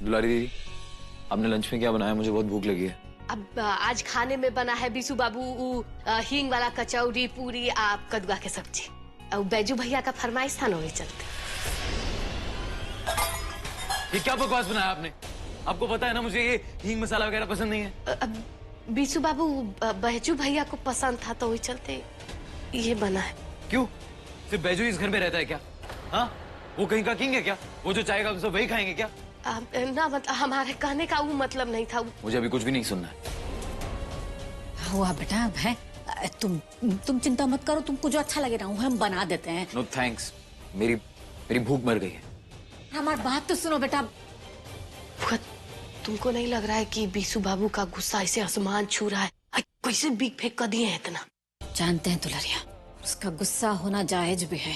दुलारी दीदी, आपने लंच में क्या बनाया? मुझे बहुत भूख लगी है। अब आज खाने में बना है बीसू बाबू हींग वाला कचौड़ी, पूरी, आप कद्दुआ के सब्जी। और बैजू भैया का फरमाइश था ना, वही चलते। ये क्या बकवास बनाया आपने? आपको पता है ना मुझे ये हींग मसाला वगैरह पसंद नहीं है। अब बीसू बाबू बैजू भैया को पसंद था तो वही चलते ये बना है। क्यों? सिर्फ बैजू इस घर में रहता है क्या? हाँ, वो कहीं का किंग है क्या? वो जो चाहेगा हम सब वही खाएंगे क्या? ना मतलब हमारे कहने का वो मतलब नहीं था। मुझे अभी कुछ भी नहीं सुनना है। हुआ बेटा है, तुम चिंता मत करो, तुमको जो अच्छा लगे ना वो हम बना देते हैं। नो थैंक्स, मेरी भूख मर गई है। हमारी बात तो सुनो बेटा। तुमको नहीं लग रहा है कि बीसू बाबू का गुस्सा ऐसे आसमान छू रहा है? कैसे बिग फेंक कर दिए हैं इतना? जानते हैं दुलरिया, उसका गुस्सा होना जायज भी है।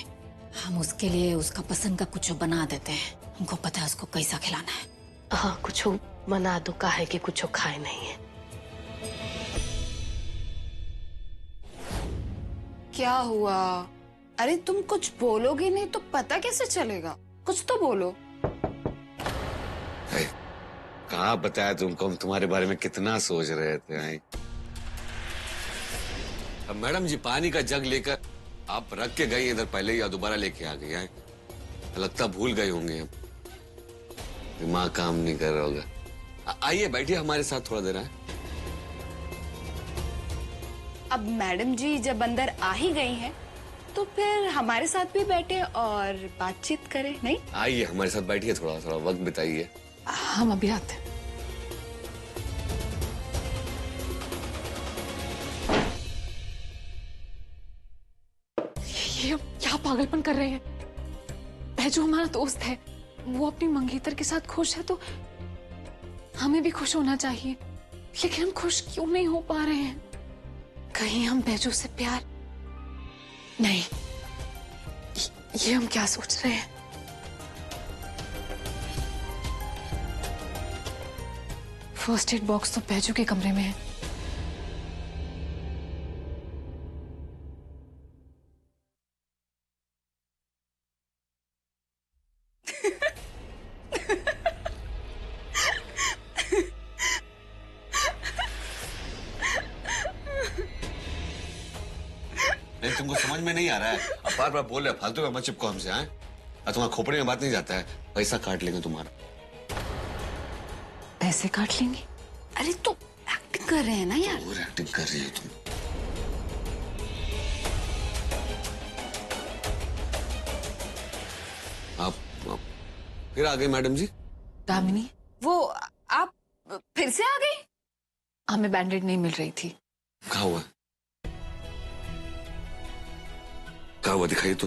हम उसके लिए उसका पसंद का कुछ बना देते हैं। हमको पता है उसको कैसा खिलाना है। हाँ, कुछ बना दो, का है कि कुछ खाए नहीं है। क्या हुआ? अरे तुम कुछ बोलोगे नहीं तो पता कैसे चलेगा? कुछ तो बोलो। कहाँ बताया तुमको, हम तुम्हारे बारे में कितना सोच रहे थे। अब मैडम जी पानी का जग लेकर आप रख के गई इधर पहले ही, या दोबारा लेके आ गई हैं? लगता भूल गए होंगे, अब दिमाग काम नहीं कर रहा होगा। आइए बैठिए हमारे साथ थोड़ा देर है। अब मैडम जी जब अंदर आ ही गई हैं, तो फिर हमारे साथ भी बैठे और बातचीत करें, नहीं? आइए हमारे साथ बैठिए, थोड़ा थोड़ा वक्त बिताइए। हम अभी आते हैं। ये क्या पागलपन कर रहे हैं? बैजू हमारा दोस्त है, वो अपनी मंगेतर के साथ खुश है तो हमें भी खुश होना चाहिए। लेकिन हम खुश क्यों नहीं हो पा रहे हैं? कहीं हम बैजू से प्यार नहीं, ये हम क्या सोच रहे हैं? फर्स्ट एड बॉक्स तो बैजू के कमरे में है। नहीं तुमको समझ में नहीं आ रहा है? अब बार बार बोल रहे फालतू में मत चिपको हमसे। हैं तुम्हारा खोपड़े में बात नहीं जाता है। पैसा काट लेंगे तुम्हारा। पैसे काट लेंगे? अरे तो एक्टिंग कर रहे हैं ना यार। और एक्टिंग कर रही हो तुम। आप फिर आ गए मैडम जी? दामिनी, वो आप फिर से आ गई? हमें बैंडेड नहीं मिल रही थी। कहाँ हुआ? कहाँ हुआ दिखाइए तो।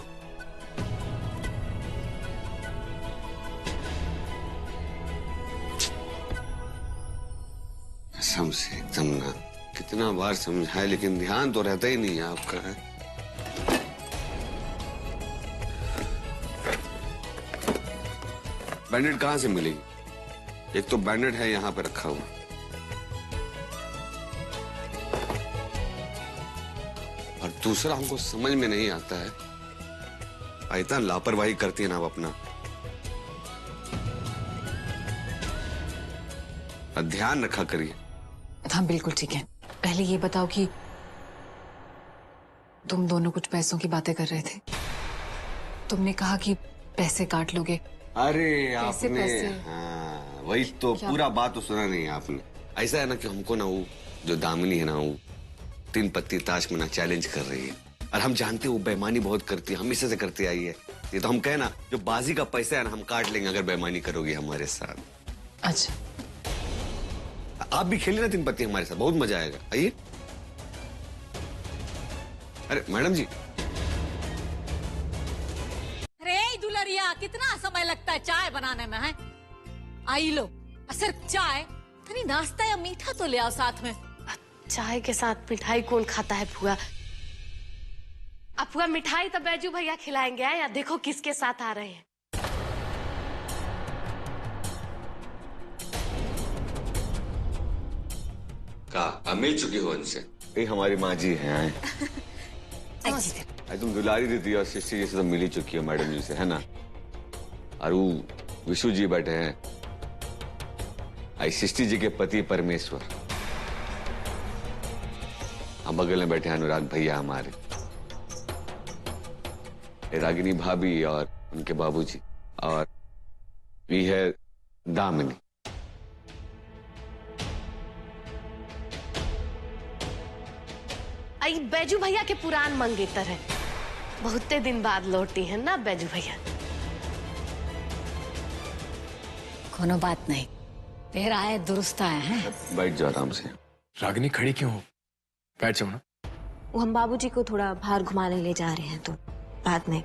कसम से एकदम ना, कितना बार समझाए लेकिन ध्यान तो रहता ही नहीं है आपका। है बैंडेड कहाँ से मिलेगी? एक तो बैंडेड है यहाँ पे रखा हुआ, और दूसरा हमको समझ में नहीं आता है इतना लापरवाही करती है ना आप अपना। ध्यान रखा करिए। हाँ बिल्कुल ठीक है। पहले ये बताओ कि तुम दोनों कुछ पैसों की बातें कर रहे थे। तुमने कहा कि पैसे काट लोगे। अरे पैसे, आपने पैसे। हाँ वही तो, पूरा बात तो सुना नहीं आपने। ऐसा है ना कि हमको ना वो जो दामिनी है ना, वो 3 पत्ती ताश में ना चैलेंज कर रही है, और हम जानते हैं वो बेईमानी बहुत करती है, हमेशा से करती आई है। ये तो हम कहे ना जो बाजी का पैसा है ना हम काट लेंगे अगर बेईमानी करोगी हमारे साथ। अच्छा आप भी खेलिए ना 3 पत्ती हमारे साथ, बहुत मजा आएगा। आइए। अरे मैडम जी। अरे दुलरिया, कितना समय लगता है चाय बनाने में? है आई लो, सिर्फ चाय, तनी नाश्ता या मीठा तो ले आओ साथ में। चाय के साथ मिठाई कौन खाता है फुआ? अब फुआ मिठाई तो बैजू भैया खिलाएंगे, या देखो किसके साथ आ रहे हैं। कहा मिल चुकी हो उनसे? ये हमारी माँ जी हैं। तुम दुलारी दीदी और शिष्टी जी से तो मिल ही चुकी हो मैडम जी से, है ना? और वो विशु जी बैठे हैं, आई सृष्टि जी के पति परमेश्वर। हम बगल में बैठे अनुराग भैया हमारे, रागिनी भाभी और उनके बाबूजी, और ये है दामिनी। आई बैजू भैया के पुरान मंगेतर है, बहुते दिन बाद लौटी है ना बैजू भैया। कोनो बात नहीं, फिर आए दुरुस्त आए हैं। बैठ जाओ आराम से। रागिनी खड़ी क्यों हो? बैठ जाओ ना। वो हम बाबूजी को थोड़ा बाहर घुमाने ले जा रहे हैं, तो बाद में।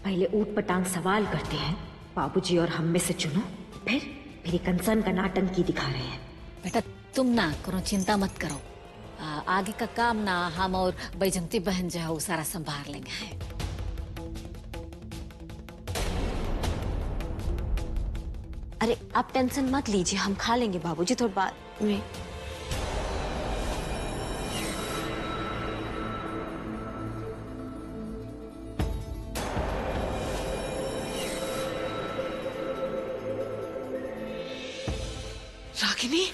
पहले ऊट पटांग सवाल करते हैं, बाबूजी और हम में से चुनो, फिर कंसर्न का नाटंकी दिखा रहे हैं। बेटा तुम ना करो, चिंता मत करो। आगे का काम ना हम और बैजंती बहन जो है वो सारा संभाल लेंगे। है अरे आप टेंशन मत लीजिए, हम खा लेंगे बाबूजी थोड़ी बाद में। रागिनी,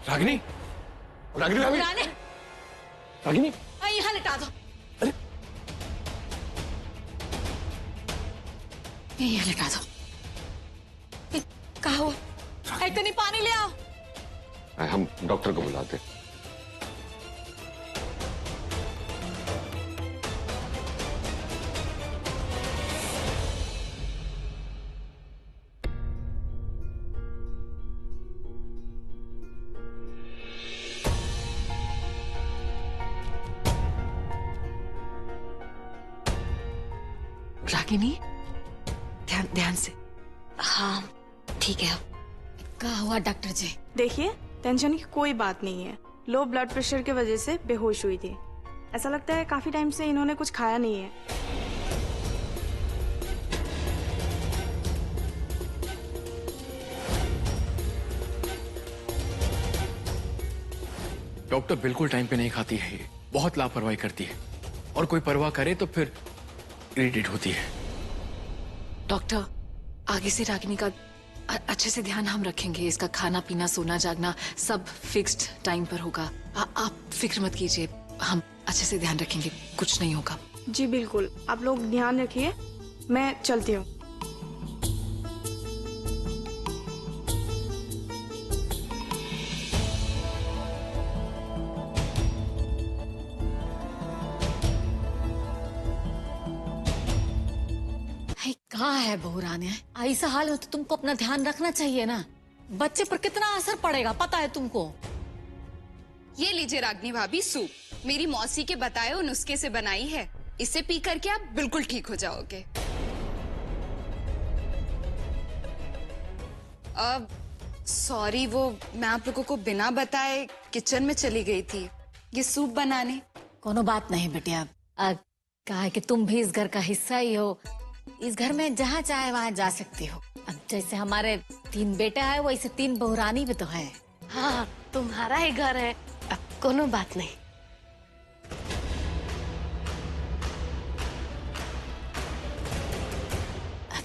रागिनी, रागिनी भाभी, पुराने रागिनी, यहाँ लिटा दो। यहाँ लिटा दो। कहा हुआ इतनी पानी ले आओ। हम डॉक्टर को बुलाते। रागिनी, ध्यान ध्यान से। हाँ ठीक है। कहा हुआ डॉक्टर जी? देखिए, टेंशन की कोई बात नहीं है। लो ब्लड प्रेशर की वजह से बेहोश हुई थी। ऐसा लगता है काफी टाइम से इन्होंने कुछ खाया नहीं है। डॉक्टर बिल्कुल टाइम पे नहीं खाती है, ये बहुत लापरवाही करती है, और कोई परवाह करे तो फिर इरिटेट होती है। डॉक्टर, आगे से रागिनी का अच्छे से ध्यान हम रखेंगे। इसका खाना पीना सोना जागना सब फिक्स्ड टाइम पर होगा। आप फिक्र मत कीजिए, हम अच्छे से ध्यान रखेंगे, कुछ नहीं होगा। जी बिल्कुल, आप लोग ध्यान रखिए, मैं चलती हूँ। कहाँ है बहू रानी? ऐसा हाल हो तो तुमको अपना ध्यान रखना चाहिए ना। बच्चे पर कितना असर पड़ेगा पता है तुमको। ये लीजिए रागिनी भाभी, सूप मेरी मौसी के बताए हुए नुस्खे से बनाई है। इसे पी करके आप बिल्कुल ठीक हो जाओगे। अब सॉरी, वो मैं आप लोगों को बिना बताए किचन में चली गई थी ये सूप बनाने। कोनो बात नहीं बेटिया, कहा है कि तुम भी इस घर का हिस्सा ही हो। इस घर में जहाँ चाहे वहाँ जा सकती हो। अब जैसे हमारे 3 बेटा है वैसे 3 बहुरानी भी तो है। हाँ, तुम्हारा ही घर है, अब कोनो बात नहीं।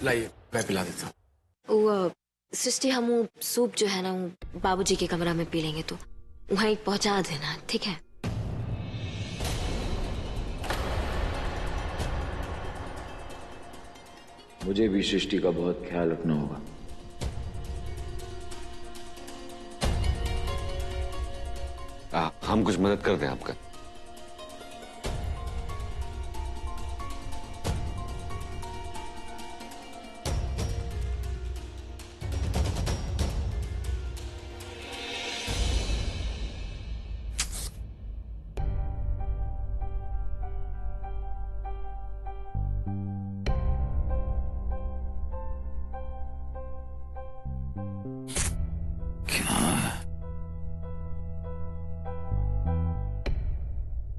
लाइए, मैं पिला देता हूँ। वो सृष्टि, हम वो सूप जो है ना वो बाबूजी के कमरा में पी लेंगे, तो वहीं पहुंचा देना, ठीक है? मुझे भी सृष्टि का बहुत ख्याल रखना होगा। हम कुछ मदद कर दें आपका?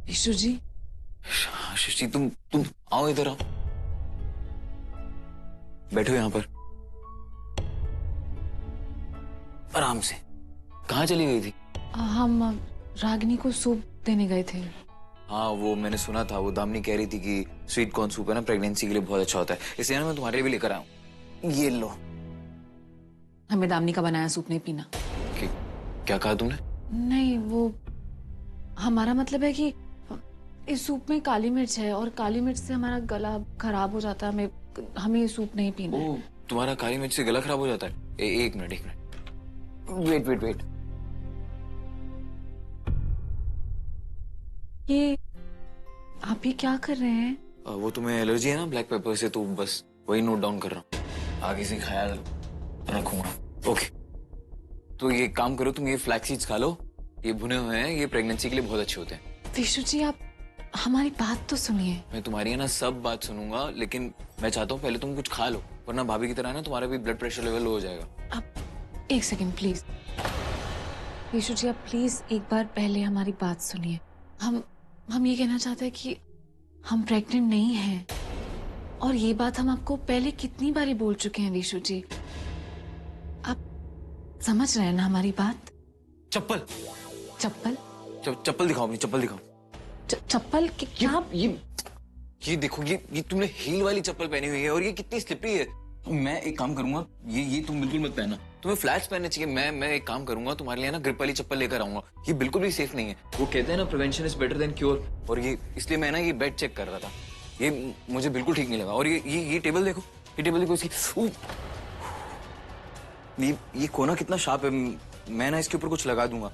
ईशु जी, सृष्टि तुम आओ, इधर आओ, बैठो यहाँ पर आराम से। कहाँ चली गई थी? हम रागिनी को सूप देने गए थे। हाँ वो मैंने सुना था, वो दामिनी कह रही थी कि स्वीट कॉर्न सूप है ना प्रेगनेंसी के लिए बहुत अच्छा होता है, इसलिए ना मैं तुम्हारे लिए भी लेकर आया हूँ। ये लो। हमें दामिनी का बनाया सूप नहीं पीना। क्या कहा तुमने? नहीं, वो हमारा मतलब है कि इस सूप में काली मिर्च है और काली मिर्च से हमारा गला खराब हो जाता है। हमें ये सूप नहीं पीना है। तुम्हारा काली मिर्च से गला खराब हो जाता है? एक मिनट वेट। ये आप ये क्या कर रहे हैं? वो तुम्हें एलर्जी है ना ब्लैक पेपर से, तो बस वही नोट डाउन कर रहा हूँ, आगे से ख्याल रखूंगा। ओके, तो ये काम करो, तुम ये फ्लैक्स सीड्स खा लो, ये भुने हुए हैं, ये प्रेगनेंसी के लिए बहुत अच्छे होते हैं। विशु जी आप हमारी बात तो सुनिए। मैं तुम्हारी है ना सब बात सुनूंगा, लेकिन मैं चाहता हूँ पहले तुम कुछ खा लो, वरना भाभी की तरह ना तुम्हारा भी ब्लड प्रेशर लेवल लो हो जाएगा। अब एक सेकंड प्लीज। विशु जी आप प्लीज एक बार पहले हमारी बात सुनिए। हम ये कहना चाहते हैं कि हम प्रेग्नेंट नहीं हैं, और ये बात हम आपको पहले कितनी बारी बोल चुके हैं विशु जी। आप समझ रहे हैं ना हमारी बात? चप्पल चप्पल दिखाओ, अपनी चप्पल दिखाओ। चप्पल क्या? ये देखो, ये तुमने हील वाली चप्पल पहनी हुई है और ये कितनी स्लिपरी है। मैं एक काम करूंगा, ये तुम बिल्कुल मत पहनना, तुम्हें फ्लैट्स पहनने चाहिए। मैं एक काम करूंगा, तुम्हारे लिए ना ग्रिप वाली चप्पल लेकर आऊंगा। ये बिल्कुल भी सेफ नहीं है। वो कहते हैं ना prevention is better than cure, और ये इसलिए मैं ना ये बेड चेक कर रहा था, ये मुझे बिल्कुल ठीक नहीं लगा। और ये टेबल देखो, इसकी ये कोना कितना शार्प है। मैं ना इसके ऊपर कुछ लगा दूंगा।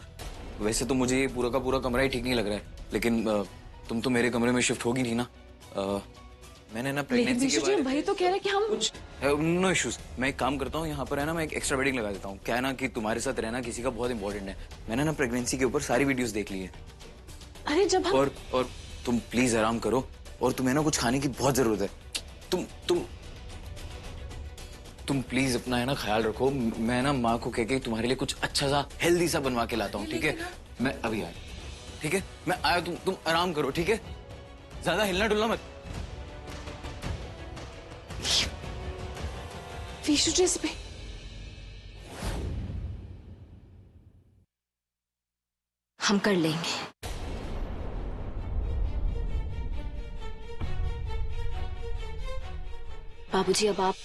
वैसे तो मुझे ये पूरा का पूरा कमरा ही ठीक नहीं लग रहा है, लेकिन तुम तो मेरे कमरे में शिफ्ट होगी नहीं ना। मैंने ना प्रेगनेंसी के बारे में भाई तो कह रहे कि हम कुछ नो इश्यूज। मैं एक काम करता हूँ, यहाँ पर है ना मैं एक एक्स्ट्रा बेडिंग लगा देता हूँ। क्या है ना कि तुम्हारे साथ रहना किसी का बहुत इंपॉर्टेंट है। मैंने ना प्रेगनेंसी के ऊपर सारी वीडियोस देख ली है। अरे जब हम... और तुम प्लीज आराम करो, और तुम्हें ना कुछ खाने की बहुत जरूरत है। तुम प्लीज अपना है ना ख्याल रखो। मैं ना माँ को कह के तुम्हारे लिए कुछ अच्छा सा हेल्दी सा बनवा के लाता हूँ, ठीक है? मैं अभी आया, ठीक है? मैं आया, तुम आराम करो, ठीक है? ज्यादा हिलना डुलना मत। विशु जी इस पे हम कर लेंगे। बाबूजी अब आप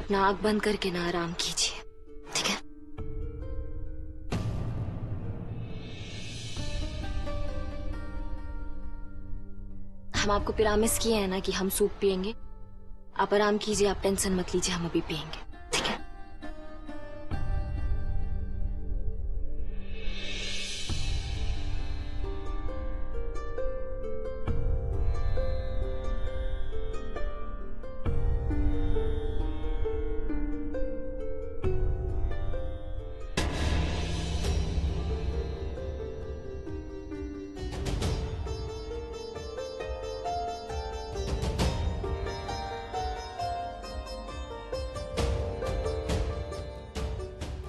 अपना आंख बंद करके ना आराम कीजिए, ठीक है? हम आपको प्रॉमिस किए हैं ना कि हम सूप पियेंगे। आप आराम कीजिए, आप टेंशन मत लीजिए, हम अभी पियेंगे, ठीक है?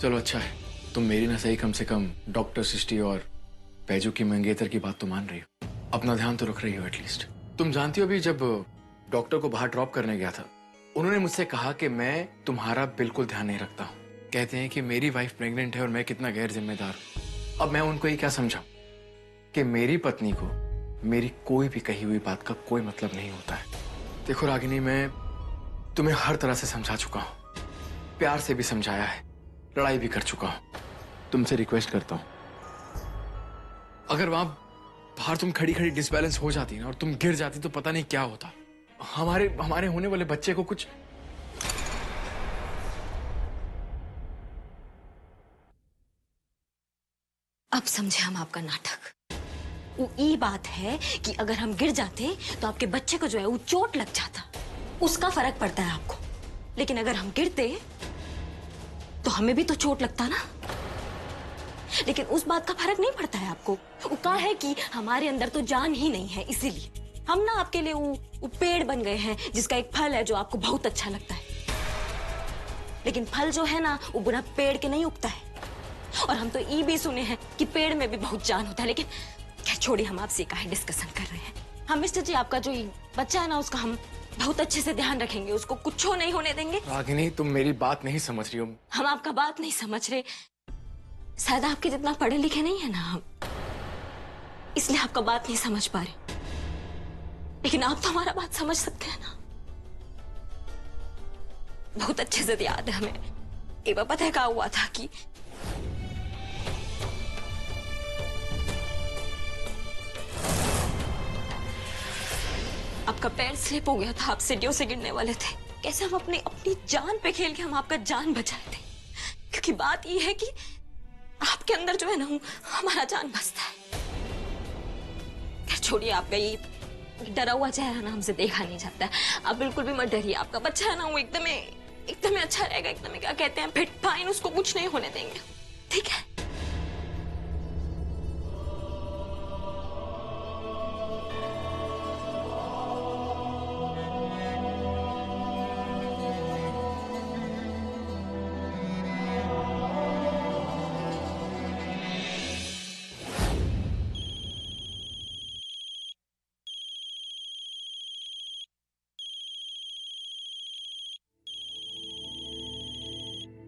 चलो अच्छा है, तुम मेरी ना सही कम से कम डॉक्टर सृष्टि और बैजू की मंगेतर की बात तो मान रही हो, अपना ध्यान तो रख रही हो एटलीस्ट। तुम जानती हो अभी जब डॉक्टर को बाहर ड्रॉप करने गया था, उन्होंने मुझसे कहा कि मैं तुम्हारा बिल्कुल ध्यान नहीं रखता हूँ। कहते हैं कि मेरी वाइफ प्रेग्नेंट है और मैं कितना गैर जिम्मेदार हूँ। अब मैं उनको ये क्या समझाऊं कि मेरी पत्नी को मेरी कोई भी कही हुई बात का कोई मतलब नहीं होता है। देखो रागिनी, मैं तुम्हें हर तरह से समझा चुका हूँ, प्यार से भी समझाया है, लड़ाई भी कर चुका हूं। तुमसे रिक्वेस्ट करता हूं, अगर वहां बाहर तुम खड़ी खड़ी डिसबैलेंस हो जाती ना और तुम गिर जाती तो पता नहीं क्या होता। हमारे होने वाले बच्चे को कुछ... अब समझे हम आपका नाटक। वो ये बात है कि अगर हम गिर जाते तो आपके बच्चे को जो है वो चोट लग जाता, उसका फर्क पड़ता है आपको। लेकिन अगर हम गिरते तो हमें भी तो चोट लगता ना। लेकिन उस बात का फर्क नहीं पड़ता है आपको। वो कहा है कि हमारे अंदर तो जान ही नहीं है, इसीलिए हम ना आपके लिए वो पेड़ बन गए हैं जिसका एक फल है जो आपको बहुत अच्छा लगता है। लेकिन फल जो है ना वो बिना पेड़ के नहीं उगता है। और हम तो ये भी सुने हैं कि पेड़ में भी बहुत जान होता है। लेकिन क्या छोड़िए, हम आपसे काहे डिस्कशन कर रहे हैं। हम मिस्टर जी आपका जो बच्चा है ना उसका हम बहुत अच्छे से ध्यान रखेंगे, उसको कुछ नहीं होने देंगे। रागिनी, तुम मेरी बात नहीं समझ रही हो। हम आपका बात नहीं समझ रहे, शायद आपके जितना पढ़े लिखे नहीं है ना हम। इसलिए आपका बात नहीं समझ पा रहे, लेकिन आप तो हमारा बात समझ सकते हैं ना। बहुत अच्छे से याद है हमें, एक बार पता है क्या हुआ था कि आपका पैर स्लिप हो गया था, आप सीढ़ियों से गिरने वाले थे। कैसे हम अपनी अपनी जान पे खेल के हम आपका जान बचाए थे, क्योंकि बात ये है कि आपके अंदर जो है ना हमारा जान बसता है। छोड़िए, आपका ये डरा हुआ चेहरा ना हमसे देखा नहीं जाता है। आप बिल्कुल भी मत डरिए, आपका बच्चा है ना वो एकदम अच्छा रहेगा, एकदम क्या कहते हैं फिट फाइन, उसको कुछ नहीं होने देंगे, ठीक है?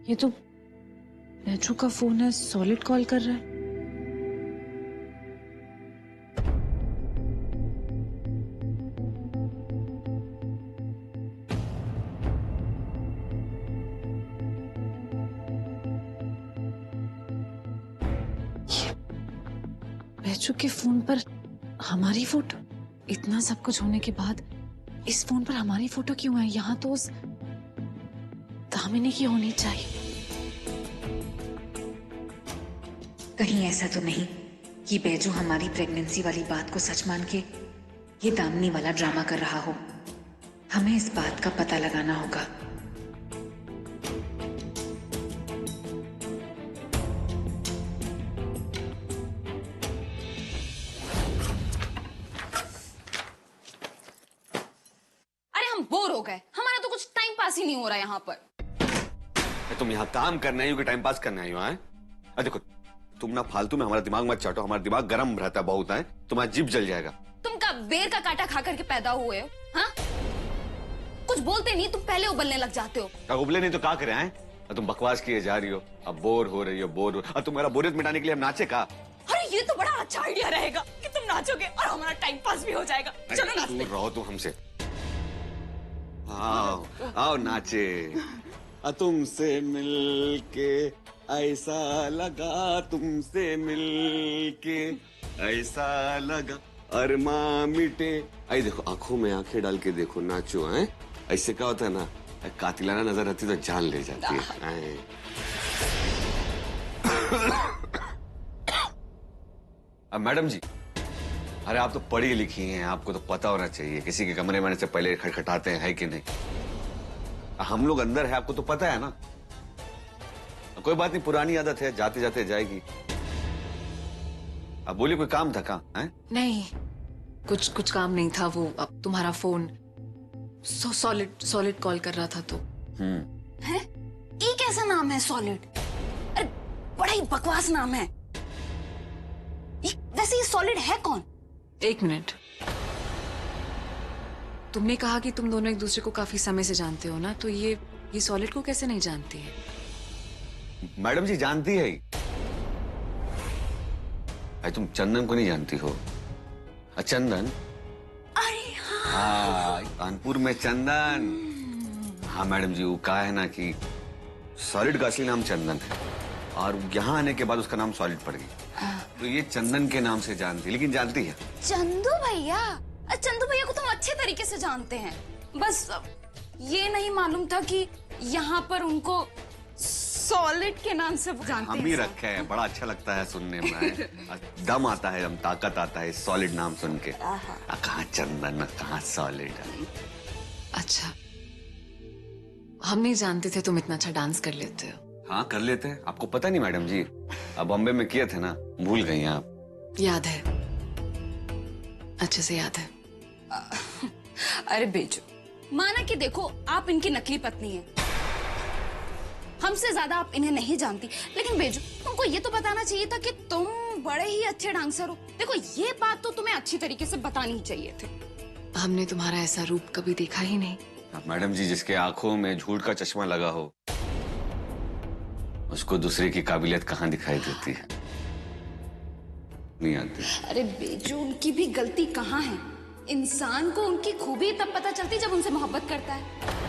ये तो बैजू का फोन है, सॉलिड कॉल कर रहा है। बैजू के फोन पर हमारी फोटो, इतना सब कुछ होने के बाद इस फोन पर हमारी फोटो क्यों है? यहाँ तो उस दामिनी की होनी चाहिए। कहीं ऐसा तो नहीं कि बैजू हमारी प्रेगनेंसी वाली बात को सच मान के ये दामिनी वाला ड्रामा कर रहा हो। हमें इस बात का पता लगाना होगा। अरे हम बोर हो गए, हमारा तो कुछ टाइम पास ही नहीं हो रहा यहाँ पर। तुम यहाँ काम करने आई हो कि टाइम पास करने आई हो? हैं? देखो, तुम ना फालतू में हमारा दिमाग मत चाटो, हमारा दिमाग गर्म रहता है बहुत है, तुम्हारा जीभ जल जाएगा। तुम का बेर का कांटा खा करके पैदा हुए हो? हाँ, कुछ बोलते नहीं, तुम पहले उबलने लग जाते हो। क्या उबले नहीं तो क्या करे हैं? तुम बकवास किए जा रही हो, अब बोर हो रही हो, बोर हो। अब तुम्हारा बोरियत मिटाने के लिए हम नाचे का? अरे ये तो बड़ा अच्छा आइडिया रहेगा कि तुम नाचोगे और हमारा टाइम पास भी हो जाएगा। चलो नाचते। दूर रहो तुम हमसे। आओ आओ नाचे। तुमसे मिलके ऐसा लगा, तुमसे मिलके ऐसा लगा, अरमां मिटे। आई देखो, आंखों में आंखें डाल के देखो, नाचो। हैं? ऐसे क्या होता है ना, कातिलाना नजर आती तो जान ले जाती है। अब मैडम जी, अरे आप तो पढ़ी लिखी हैं, आपको तो पता होना चाहिए किसी के कमरे में आने से पहले खटखटाते हैं, है कि नहीं? हम लोग अंदर है, आपको तो पता है ना। कोई बात नहीं, पुरानी आदत है, जाते जाते जाएगी। अब बोलिए, कोई काम था क्या? नहीं, कुछ काम नहीं था। वो अब तुम्हारा फोन सॉलिड कॉल कर रहा था तो। है? ये कैसा नाम है सॉलिड? अरे बड़ा ही बकवास नाम है। वैसे ये सॉलिड है कौन? एक मिनट, तुमने कहा कि तुम दोनों एक दूसरे को काफी समय से जानते हो ना, तो ये सॉलिड को कैसे नहीं जानती है? मैडम जी जानती है। अरे तुम चंदन को नहीं जानती हो? चंदन? अरे हाँ, कानपुर में चंदन। हाँ मैडम जी, वो कहा है ना कि सॉलिड का असली नाम चंदन है और यहाँ आने के बाद उसका नाम सॉलिड पड़ गई। तो ये चंदन के नाम से जानती, लेकिन जानती है। चंदू भैया? चंदू भैया को तुम अच्छे तरीके से जानते हैं, बस ये नहीं मालूम था कि यहाँ पर उनको सॉलिड के नाम से जानते हैं। हम ही रखे हैं, बड़ा अच्छा लगता है सुनने में। दम आता है, हम ताकत आता है सॉलिड नाम सुन के। कहाँ चंदन, कहाँ सॉलिड। अच्छा, हम नहीं जानते थे तुम इतना अच्छा डांस कर लेते हो। हाँ कर लेते हैं, आपको पता नहीं मैडम जी? अब बॉम्बे में किए थे ना, भूल गई हैं आप? याद है, अच्छे से याद है। अरे बेजो, माना कि देखो आप इनकी नकली पत्नी हैं, हमसे ज्यादा आप इन्हें नहीं जानती, लेकिन बेजो तुमको ये तो बताना चाहिए था कि तुम बड़े ही अच्छे डांसर हो। देखो ये बात तो तुम्हें अच्छी तरीके से बतानी चाहिए थी। हमने तुम्हारा ऐसा रूप कभी देखा ही नहीं। मैडम जी, जिसके आंखों में झूठ का चश्मा लगा हो उसको दूसरे की काबिलियत कहाँ दिखाई देती है? नहीं आते। अरे बेजू, उनकी भी गलती कहाँ है? इंसान को उनकी खूबी तब पता चलती जब उनसे मोहब्बत करता है।